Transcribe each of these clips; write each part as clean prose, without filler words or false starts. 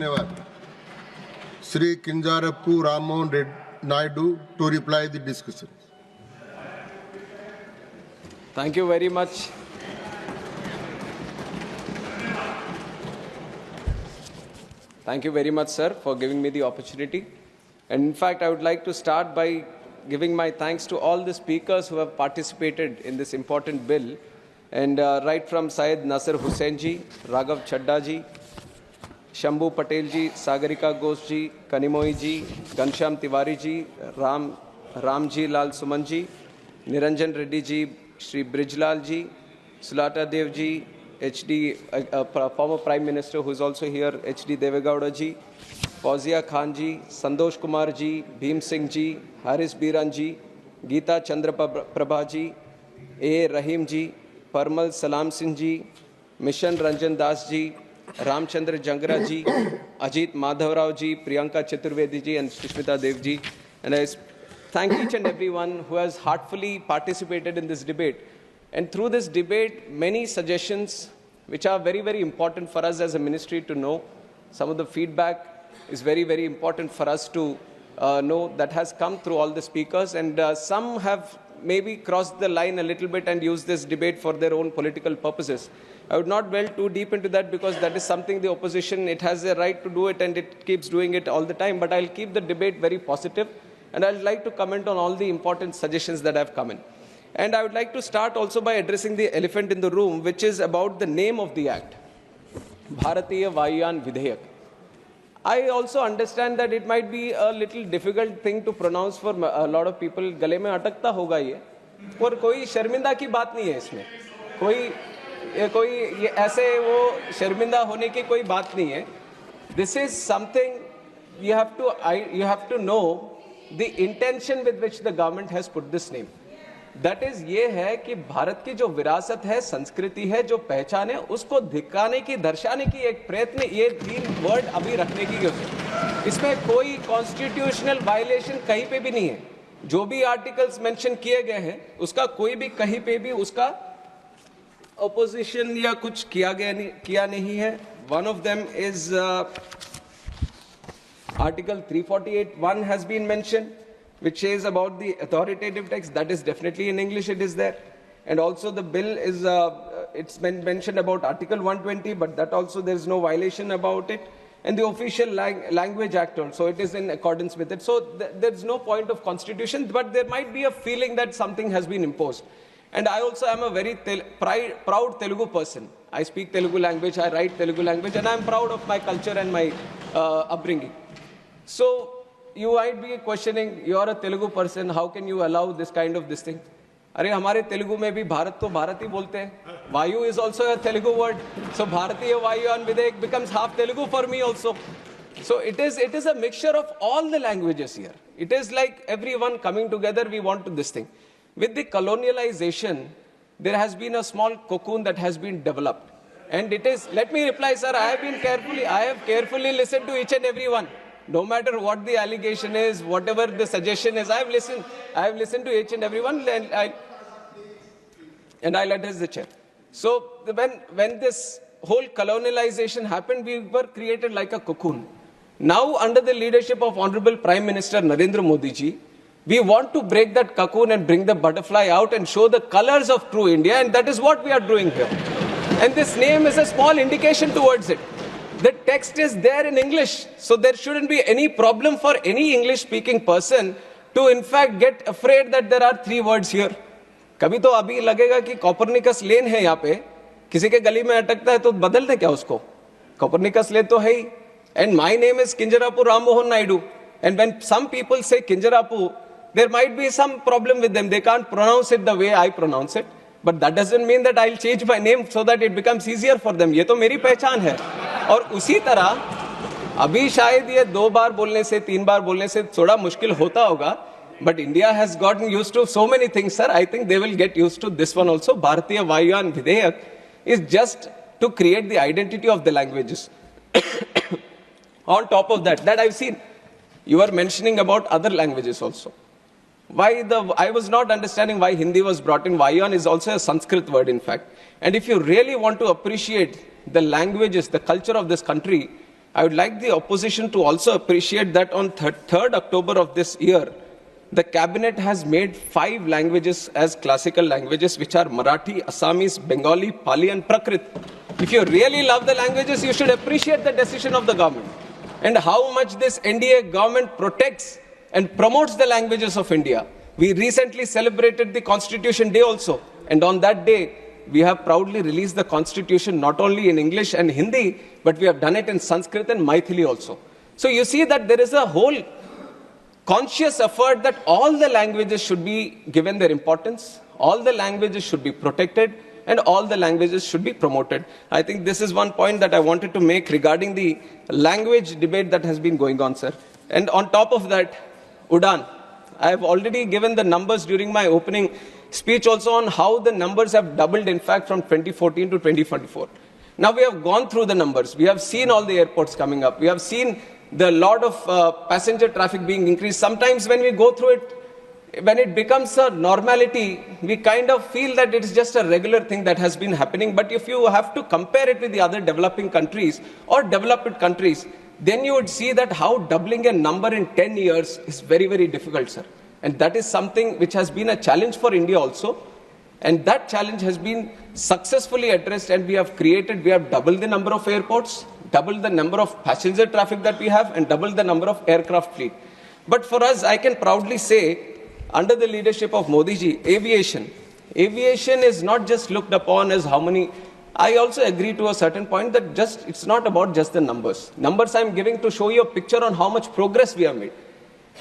धन्यवाद. Sri Kinjarapu Mohan Naidu to reply the discussion. Thank you very much. Thank you very much, sir, for giving me the opportunity. And in fact, I would like to start by giving my thanks to all the speakers who have participated in this important bill. And right from Syed Nasir Hussain ji, Raghav Chadda ji, Shambhu Patel ji, Sagarika Ghosh ji, Kanimoy ji, Ghanshyam Tiwari ji, Ramji Lal Suman ji, Niranjan Reddy ji, Shri Brijlal ji, Sulata Dev ji, HD, former Prime Minister who is also here, HD Devegowda ji, Fauzia Khan ji, Santosh Kumar ji, Bhim Singh ji, Haris Biran ji, Geeta Chandra Prabha ji, A. Rahim ji, Parmal Salam Singh ji, Mission Ranjan Das ji, Ramchandra Jangra ji, Ajit Madhavrao ji, Priyanka Chaturvedi ji and Sushmita Dev ji. And I thank each and everyone who has heartfully participated in this debate. And through this debate, many suggestions which are very, very important for us as a ministry to know. Some of the feedback is very, very important for us to know that has come through all the speakers. And some have maybe crossed the line a little bit and used this debate for their own political purposes. I would not delve too deep into that because that is something the opposition, it has a right to do it and it keeps doing it all the time. But I'll keep the debate very positive and I'd like to comment on all the important suggestions that have come in. And I would like to start also by addressing the elephant in the room, which is about the name of the act, Bharatiya Vayuyan Vidhayak. I also understand that it might be a little difficult thing to pronounce for a lot of people. गले में अटकता होगा ये, और कोई शर्मिंदा की बात नहीं है इसमें. कोई ये ऐसे वो शर्मिंदा होने की कोई बात नहीं है. This is something you have to know the intention with which the government has put this name. That is ये है कि भारत की जो विरासत है, संस्कृति है, जो पहचान है, उसको दिखाने की, दर्शाने की एक प्रयत्न ये 3 वर्ड अभी रखने की है. इसमें कोई कॉन्स्टिट्यूशनल वायलेशन कहीं पे भी नहीं है. जो भी आर्टिकल्स मेंशन किए गए हैं, उसका कोई भी कहीं पे भी उसका opposition या कुछ किया नहीं है. One of them is Article 348(1) has been mentioned, which is about the authoritative text. That is definitely in English, it is there. And also the bill is, it's been mentioned about Article 120, but that also there is no violation about it. And the official language act also, it is in accordance with it. So there is no point of constitution, but there might be a feeling that something has been imposed. And I also am a very proud Telugu person. I speak Telugu language, I write Telugu language, and I am proud of my culture and my upbringing. So you might be questioning, you are a Telugu person, how can you allow this kind of this thing? अरे हमारे तेलुगु में भी भारत तो भारत ही बोलते हैं. Vayu is also a Telugu word. So Bharatiya Vayuyan Vidhayak becomes half Telugu for me also. So it is a mixture of all the languages here. It is like everyone coming together, we want to this thing. With the colonialization, there has been a small cocoon that has been developed. And it is, let me reply, sir, I have carefully listened to each and every one. No matter what the allegation is, whatever the suggestion is, I have listened to each and every one, and I'll address the chair. So when this whole colonialization happened, we were created like a cocoon. Now, under the leadership of Honorable Prime Minister Narendra Modi ji, we want to break that cocoon and bring the butterfly out and show the colors of true India, and that is what we are doing here. And this name is a small indication towards it. The text is there in English, so there shouldn't be any problem for any English-speaking person to in fact get afraid that there are 3 words here. कभी तो अभी लगेगा कि Copernicus lane है यहाँ पे, किसी के गली में अटकता है तो बदल दे क्या उसको? कॉपरनिकस लेन तो है ही. And my name is Kinjarapu Mohan Naidu. And when some people say Kinjarapu, there might be some problem with them. They can't pronounce it the way I pronounce it. But that doesn't mean that I'll change my name so that it becomes easier for them. ये तो मेरी पहचान है. और उसी तरह अभी शायद ये 2 बार बोलने से 3 बार बोलने से थोड़ा मुश्किल होता होगा. But India has gotten used to so many things, sir. I think they will get used to this one also. Bharatiya Vayuyan Vidhayak is just to create the identity of the languages. On top of that I've seen, you are mentioning about other languages also. I was not understanding why Hindi was brought in. Vayuyan is also a Sanskrit word, in fact. And if you really want to appreciate the languages, the culture of this country, I would like the opposition to also appreciate that on 3rd October of this year, the cabinet has made 5 languages as classical languages, which are Marathi, Assamese, Bengali, Pali, and Prakrit. If you really love the languages, you should appreciate the decision of the government and how much this NDA government protects and promotes the languages of India. We recently celebrated the Constitution Day also, and on that day, we have proudly released the Constitution not only in English and Hindi, but we have done it in Sanskrit and Maithili also. So you see that there is a whole conscious effort that all the languages should be given their importance, all the languages should be protected, and all the languages should be promoted. I think this is one point that I wanted to make regarding the language debate that has been going on, sir. And on top of that, Udan. I have already given the numbers during my opening speech also on how the numbers have doubled, in fact, from 2014 to 2024. Now we have gone through the numbers. We have seen all the airports coming up. We have seen the lot of passenger traffic being increased. Sometimes when we go through it, when it becomes a normality, we kind of feel that it's just a regular thing that has been happening. But if you have to compare it with the other developing countries or developed countries, then you would see that how doubling a number in 10 years is very, very difficult, sir. And that is something which has been a challenge for India also. And that challenge has been successfully addressed, and we have doubled the number of airports, doubled the number of passenger traffic that we have, and doubled the number of aircraft fleet. But for us, I can proudly say, under the leadership of Modi ji, aviation is not just looked upon as how many. I also agree to a certain point that it's not about just the numbers. Numbers I'm giving to show you a picture on how much progress we have made.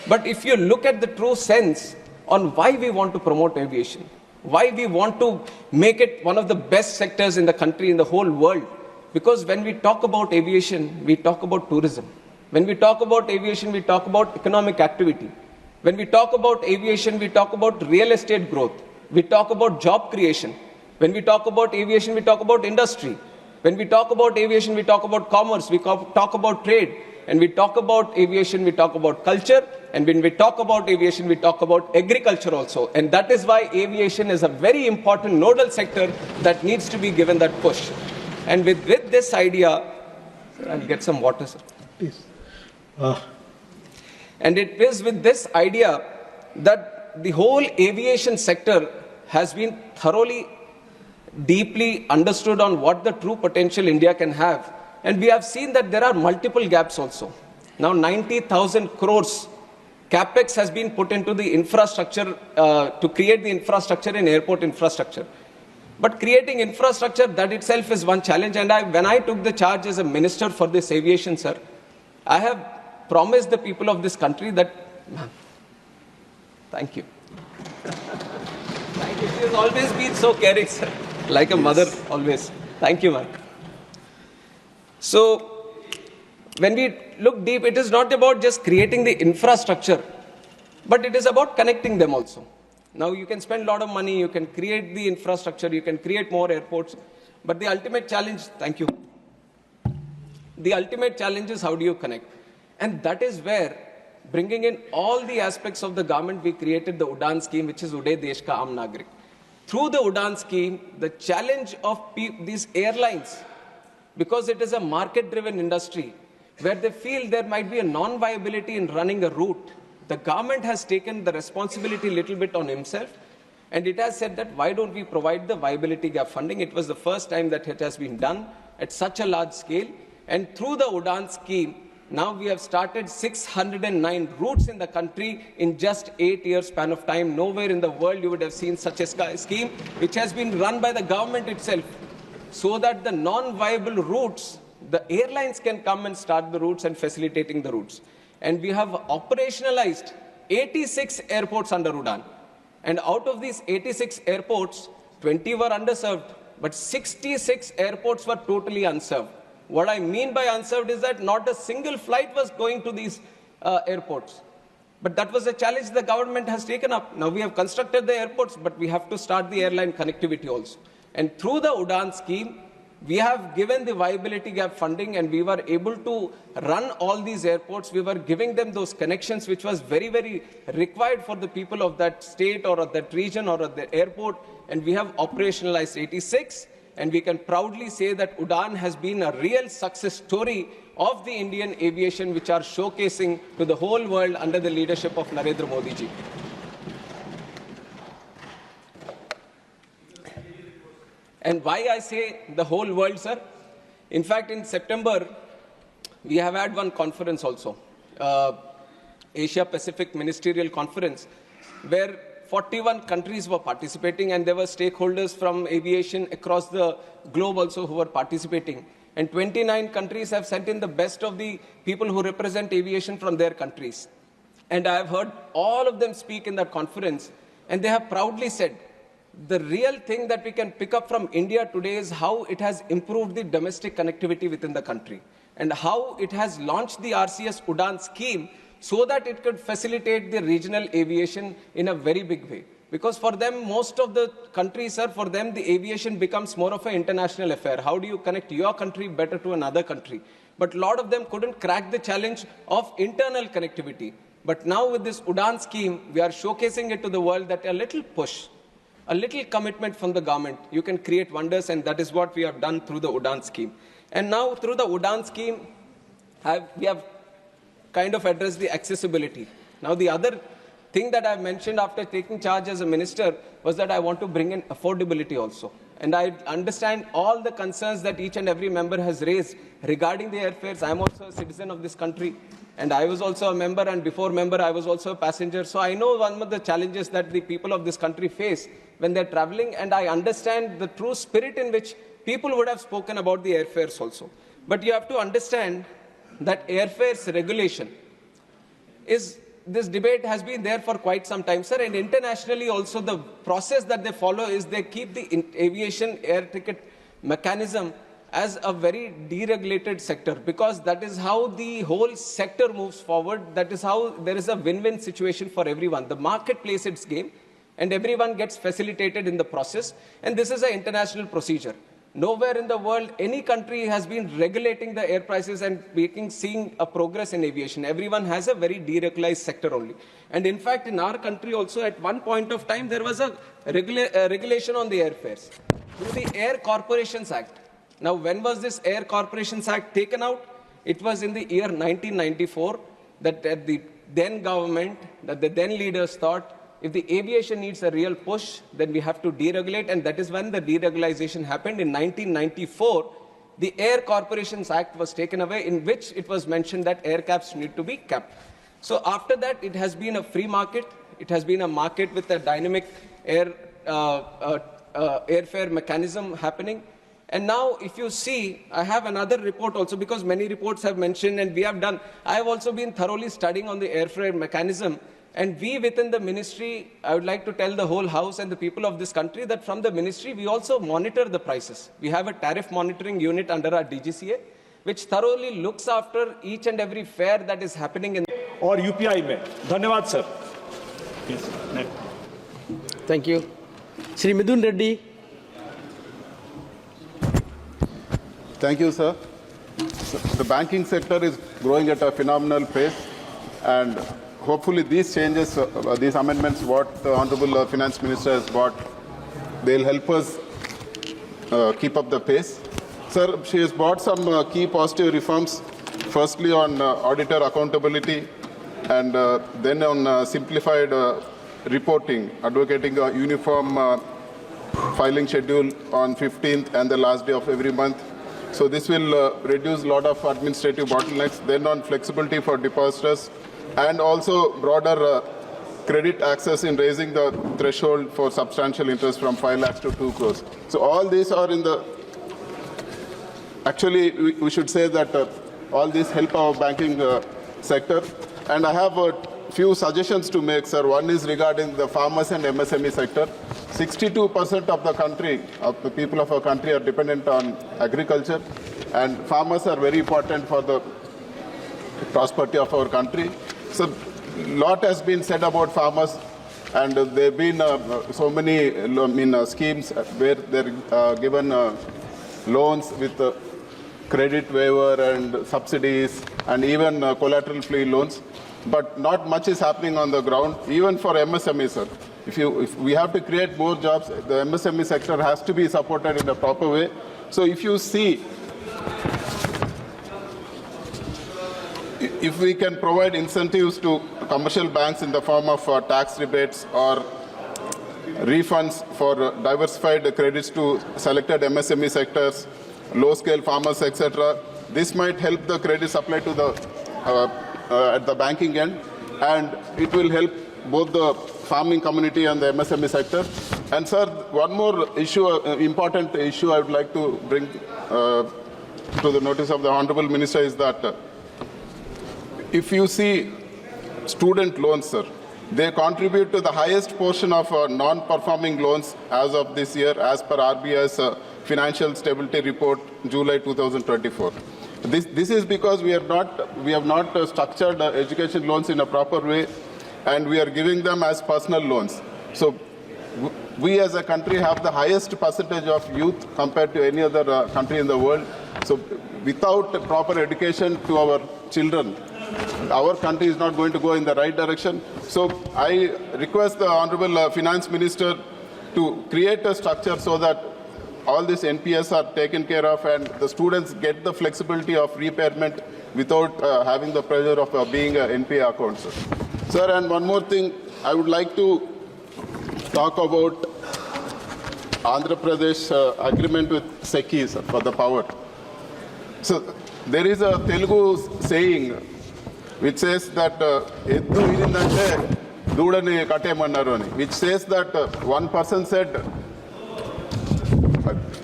But if you look at the true sense on why we want to promote aviation, why we want to make it one of the best sectors in the country, in the whole world, because when we talk about aviation, we talk about tourism. When we talk about aviation, we talk about economic activity. When we talk about aviation, we talk about real estate growth. We talk about job creation. When we talk about aviation, we talk about industry. When we talk about aviation, we talk about commerce. We talk about trade. And we talk about aviation, we talk about culture. And when we talk about aviation, we talk about agriculture also. And that is why aviation is a very important nodal sector that needs to be given that push. And with this idea, I'll get some water, sir. Please. And it is with this idea that the whole aviation sector has been thoroughly, deeply understood on what the true potential India can have. And we have seen that there are multiple gaps also. Now 90,000 crores capex has been put into the infrastructure to create the infrastructure in airport infrastructure. But creating infrastructure, that itself is one challenge. And when I took the charge as a minister for this aviation, sir, I have promised the people of this country that, thank you. Thank you. She has always been so caring, sir. Like a mother, always. Thank you, ma'am. So, when we look deep, it is not about just creating the infrastructure, but it is about connecting them also. Now, you can spend a lot of money, you can create the infrastructure, you can create more airports, but the ultimate challenge, thank you. The ultimate challenge is how do you connect? And that is where, bringing in all the aspects of the government, we created the Udan scheme, which is Uday Desh Ka Aam Nagrik. Through the Udan scheme, the challenge of these airlines, because it is a market-driven industry, where they feel there might be a non-viability in running a route, the government has taken the responsibility a little bit on himself, and it has said that why don't we provide the viability gap funding? It was the first time that it has been done at such a large scale, and through the Udan scheme, now we have started 609 routes in the country in just 8 years span of time. Nowhere in the world you would have seen such a scheme, which has been run by the government itself, so that the non-viable routes, the airlines can come and start the routes and facilitating the routes. And we have operationalized 86 airports under Udan. And out of these 86 airports, 20 were underserved, but 66 airports were totally unserved. What I mean by unserved is that not a single flight was going to these airports. But that was a challenge the government has taken up. Now we have constructed the airports, but we have to start the airline connectivity also. And through the Udan scheme, we have given the viability gap funding, and we were able to run all these airports. We were giving them those connections, which was very, very required for the people of that state or of that region or of the airport. And we have operationalized 86. And we can proudly say that Udan has been a real success story of the Indian aviation which are showcasing to the whole world under the leadership of Narendra Modi ji. And why I say the whole world, sir? In fact, in September, we have had one conference also, Asia Pacific Ministerial Conference, where 41 countries were participating, and there were stakeholders from aviation across the globe also who were participating. And 29 countries have sent in the best of the people who represent aviation from their countries. And I have heard all of them speak in that conference, and they have proudly said, the real thing that we can pick up from India today is how it has improved the domestic connectivity within the country, and how it has launched the RCS UDAN scheme so that it could facilitate the regional aviation in a very big way. Because for them, most of the countries, sir, for them, the aviation becomes more of an international affair. How do you connect your country better to another country? But a lot of them couldn't crack the challenge of internal connectivity. But now with this UDAN scheme, we are showcasing it to the world that a little push, a little commitment from the government, you can create wonders, and that is what we have done through the UDAN scheme. And now through the UDAN scheme, we have kind of addressed the accessibility. Now the other thing that I mentioned after taking charge as a minister was that I want to bring in affordability also. And I understand all the concerns that each and every member has raised regarding the airfares. I am also a citizen of this country, and I was also a member, and before member I was also a passenger. So I know one of the challenges that the people of this country face when they're traveling, and I understand the true spirit in which people would have spoken about the airfares also. But you have to understand that airfares regulation is, this debate has been there for quite some time, sir, and internationally also the process that they follow is they keep the aviation air ticket mechanism as a very deregulated sector, because that is how the whole sector moves forward. That is how there is a win-win situation for everyone. The market plays its game, and everyone gets facilitated in the process, and this is an international procedure. Nowhere in the world, any country has been regulating the air prices and seeing a progress in aviation. Everyone has a very deregulated sector only. And in fact, in our country also, at one point of time, there was a regulation on the airfares through the Air Corporations Act. Now, when was this Air Corporations Act taken out? It was in the year 1994 that the then government, that the then leaders thought, if the aviation needs a real push, then we have to deregulate, and that is when the deregulation happened. In 1994, the Air Corporations Act was taken away, in which it was mentioned that air caps need to be capped. So after that, it has been a free market. It has been a market with a dynamic airfare mechanism happening. And now, if you see, I have another report also, because many reports have mentioned, and we have done. I have also been thoroughly studying on the airfare mechanism. And we within the ministry, I would like to tell the whole House and the people of this country that from the ministry, we also monitor the prices. We have a tariff monitoring unit under our DGCA, which thoroughly looks after each and every fare that is happening in. और UPI में धन्यवाद sir. Thank you. Shri Midhun Reddy. Thank you, sir. The banking sector is growing at a phenomenal pace, and hopefully these changes, these amendments, what the Honorable Finance Minister has brought, they'll help us keep up the pace. Sir, she has brought some key positive reforms, firstly on auditor accountability, and then on simplified reporting, advocating a uniform filing schedule on 15th and the last day of every month. So this will reduce a lot of administrative bottlenecks. Then on flexibility for depositors, and also broader credit access in raising the threshold for substantial interest from 5 lakhs to 2 crores. So all these are in the, actually we should say that all these help our banking sector. And I have a few suggestions to make, sir. One is regarding the farmers and MSME sector. 62% of the country, of the people of our country are dependent on agriculture, and farmers are very important for the prosperity of our country. So a lot has been said about farmers, and there have been so many schemes where they're given loans with credit waiver and subsidies and even collateral-free loans. But not much is happening on the ground, even for MSME, sir. If we have to create more jobs, the MSME sector has to be supported in a proper way. So if you see, if we can provide incentives to commercial banks in the form of tax rebates or refunds for diversified credits to selected MSME sectors, low-scale farmers, etc., this might help the credit supply to the at the banking end, and it will help both the farming community and the MSME sector. And sir, one more issue, important issue I would like to bring to the notice of the Honorable Minister is that if you see student loans, sir, they contribute to the highest portion of non-performing loans as of this year, as per RBI's Financial Stability Report, July 2024. This is because we have not structured education loans in a proper way, and we are giving them as personal loans. So we as a country have the highest percentage of youth compared to any other country in the world. So without proper education to our children, our country is not going to go in the right direction. So I request the Honorable Finance Minister to create a structure so that all these NPS are taken care of and the students get the flexibility of repayment without having the pressure of being an NPA account, sir. Sir, and one more thing, I would like to talk about Andhrapradesh agreement with SECI, sir, for the power. So there is a Telugu saying which says that which says that one person said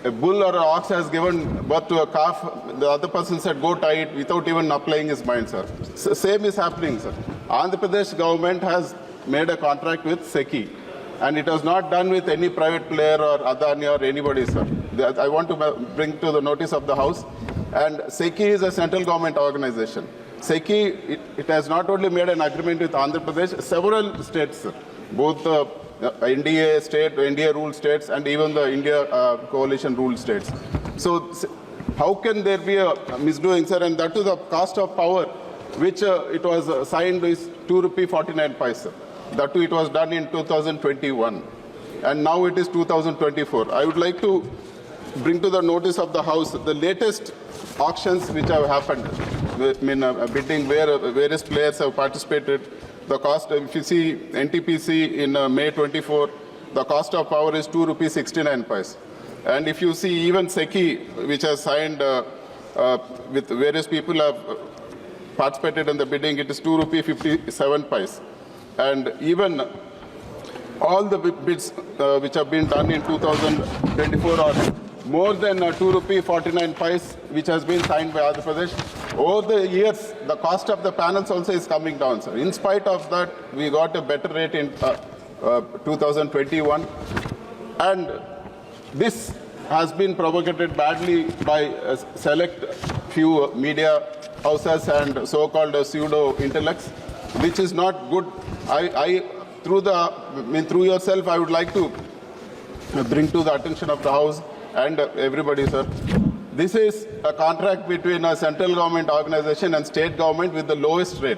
a bull or an ox has given birth to a calf, the other person said go tie it without even applying his mind, sir. Same is happening, sir. Andhra Pradesh government has made a contract with SECI, and it was not done with any private player or Adani or anybody, sir. I want to bring to the notice of the House. And SECI is a central government organization. SECI, it has not only made an agreement with Andhra Pradesh, several states, sir, both the NDA state, NDA ruled states, and even the India coalition ruled states. So how can there be a misdoing, sir? And that to the cost of power, which it was signed is ₹2.49, sir. That too, it was done in 2021, and now it is 2024. I would like to bring to the notice of the House the latest auctions which have happened, bidding where various players have participated. The cost, if you see NTPC in May 24, the cost of power is ₹2.69. And if you see even SECI, which has signed with various people have participated in the bidding, it is ₹2.57. And even all the bids which have been done in 2024 are more than ₹2.49, which has been signed by Andhra Pradesh. Over the years, the cost of the panels also is coming down, sir. In spite of that, we got a better rate in 2021. And this has been propagated badly by select few media houses and so-called pseudo intellects, which is not good. Through yourself, I would like to bring to the attention of the House and everybody, sir. This is a contract between a central government organization and state government with the lowest rate.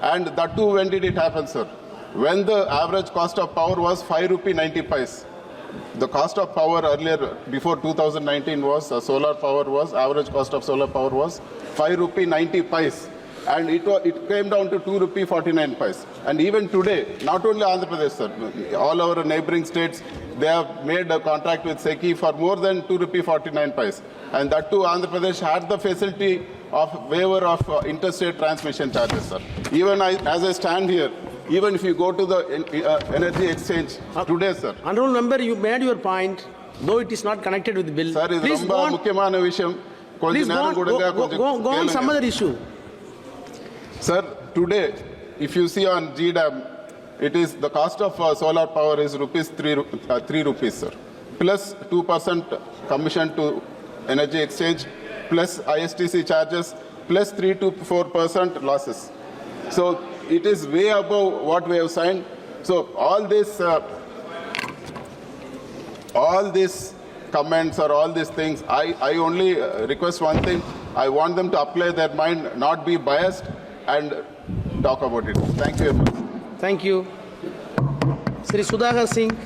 And that too, when did it happen, sir? When the average cost of power was ₹5.90. The cost of power earlier, before 2019 was, solar power was, average cost of solar power was ₹5.90. And it came down to ₹2.49. And even today, not only Andhra Pradesh, sir, all our neighboring states, they have made a contract with SECI for more than ₹2.49. And that too, Andhra Pradesh had the facility of waiver of interstate transmission charges, sir. Even as I stand here, even if you go to the energy exchange today, sir. Honorable Member, you made your point, though it is not connected with the bill. Sir, please go on, please go on some other issue. Sir, today, if you see on GDAM, it is the cost of solar power is ₹3, sir, plus 2% commission to energy exchange, plus ISTC charges, plus 3 to 4% losses. So it is way above what we have signed. So all these comments or all these things, I only request one thing. I want them to apply their mind, not be biased, and talk about it. Thank you very much. Thank you. Sri Sudhakar Singh.